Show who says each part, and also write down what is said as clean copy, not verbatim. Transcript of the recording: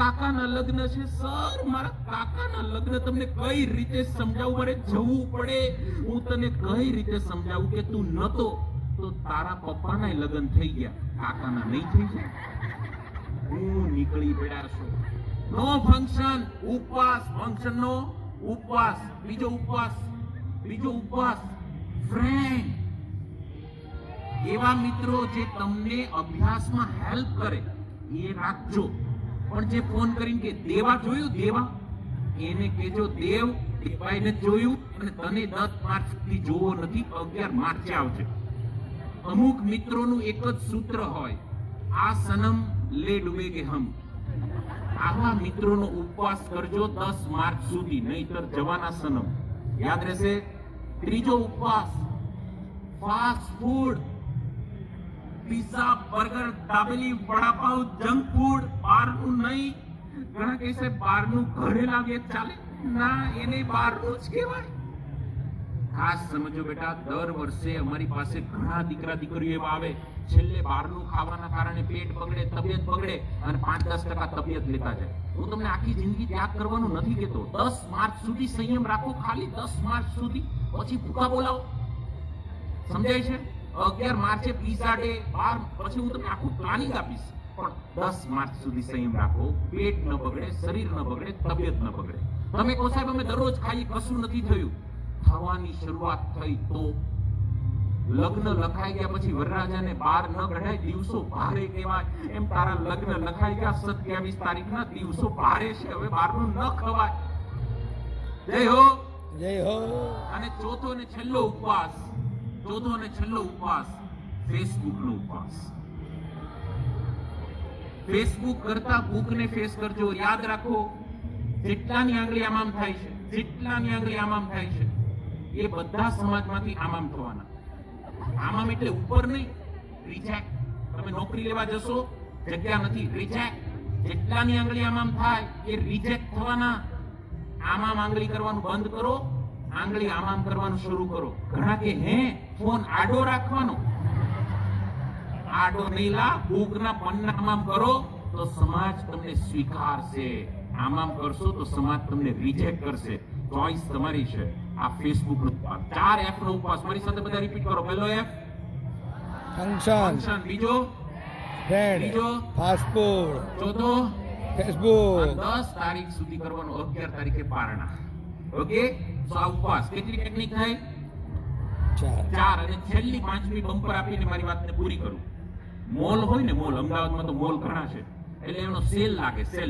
Speaker 1: કાકાના લગ્ન છે સર, મારા કાકાના લગ્ન તમને કઈ રીતે સમજાવું? મારે જવું પડે. હું તને કઈ રીતે સમજાવું કે તું નતો તો તારા પપ્પાના લગ્ન થઈ ગયા, કાકાના નહીં થઈ જાય? હું નીકળી પડ્યા છો. નો ફંક્શન, ઉપવાસ. ફંક્શન નો ઉપવાસ, બીજો ઉપવાસ, ફ્રેન્ડ. એવા મિત્રો જે તમને અભ્યાસમાં હેલ્પ કરે એ રાખજો. પણ જે ફોન કરીને કે દેવા જોયું, દેવા, એને કેજો દેવ દેવાઈને જોયું અને તને 10 માર્ચ સુધી જોવો નથી, 11 માર્ચે આવશે. અમુક મિત્રોનું એક જ સૂત્ર હોય, આ સનમ લે ડૂબેગે હમ. આવા મિત્રોનો ઉપવાસ કરજો 10 માર્ચ સુધી, નહીતર જવાના સનમ. યાદ રહેશે. ત્રીજો ઉપવાસ, fast food, pizza, burger, dabeli, vada pav, junk food, બહારનું નહીં. ઘણા કહે છે બહારનું ઘરે લાગે ચાલે, ના, એને બહારનું જ કહેવાય. ખાસ સમજો બેટા, દર વર્ષે અમારી પાસે ઘણા દીકરા દીકરીઓ એવા આવે, છેલ્લે બહારનું ખાવાના કારણે પેટ બગડે, તબિયત બગડે અને 5-10% તબિયત લેતા જાય. હું તમને આખી જિંદગી ત્યાગ કરવાનું નથી કહેતો. 10 માર્ચ સુધી સંયમ રાખો, ખાલી 10 માર્ચ સુધી, પછી ભૂખા બોલાવો. સમજાય છે? 11 માર્ચે પીઝા ડે, પછી હું તમને આખું પ્લાનિંગ આપીશ. પણ 10 માર્ચ સુધી સંયમ રાખો, પેટ ન બગડે, શરીર ન બગડે, તબિયત ન બગડે. તમે કહો સાહેબ અમે દરરોજ ખાઈએ, કશું નથી થયું. થવાની શરૂઆત થઈ તો લગ્ન લખાઈ ગયા પછી વરરાજાને બહાર ન કઢાય, દિવસો ભારે કહેવાય. એમ તારા લગ્ન લખાઈ ગયા 27 તારીખના, દિવસો ભારે છે, હવે બહારનું ન ખવાય. જય હો,
Speaker 2: જય હો.
Speaker 1: અને ચોથો અને છેલ્લો ઉપવાસ, ફેસબુક નો ઉપવાસ. ફેસબુક કરતા બુકને ફેસ કરજો. યાદ રાખો, જેટલાની આંગળી આમ થાય છે, એ બધા સમાજમાંથી આમ થવાના. આમ એટલે ઉપર નહીં, રિજેક્ટ. તમે નોકરી લેવા જશો, જગ્યા નથી, રિજેક્ટ. જેટલાની આંગળી આમ થાય એ રિજેક્ટ થવાના. આમ આંગળી કરવાનું બંધ કરો, આંગળી આમ કરવાનું શરૂ કરો. ઘણા કે હે ફોન આડો રાખવાનો, આડો નહીં લા, બુકના પન્ના આમ કરો તો સમાજ તમને સ્વીકારશે. આમ કરશો તો સમાજ તમને રિજેક્ટ કરશે. ચોઈસ તમારી છે. આ ફેસબુક નો ઉપવાસ, 4 F નો ઉપવાસ. મારી સાથે બધા રિપીટ કરો. પહેલો F ફંક્શન, બીજો
Speaker 2: ફ્રેન્ડ,
Speaker 1: બીજો
Speaker 2: ફાસ્ટ ફૂડ,
Speaker 1: ચોથો
Speaker 2: ફેસબુક.
Speaker 1: 10 તારીખ સુધી કરવાનો, 11 તારીખે પારણા. ઓકે, તો આ ઉપવાસ કેટલી ટેકનિક થાય? 4. અને છેલ્લી 5મી બમ્પર આપીને મારી વાતને પૂરી કરું. મોલ હોય ને, મોલ, અમદાવાદમાં તો મોલ ઘણા છે, એટલે એનો સેલ લાગે, સેલ.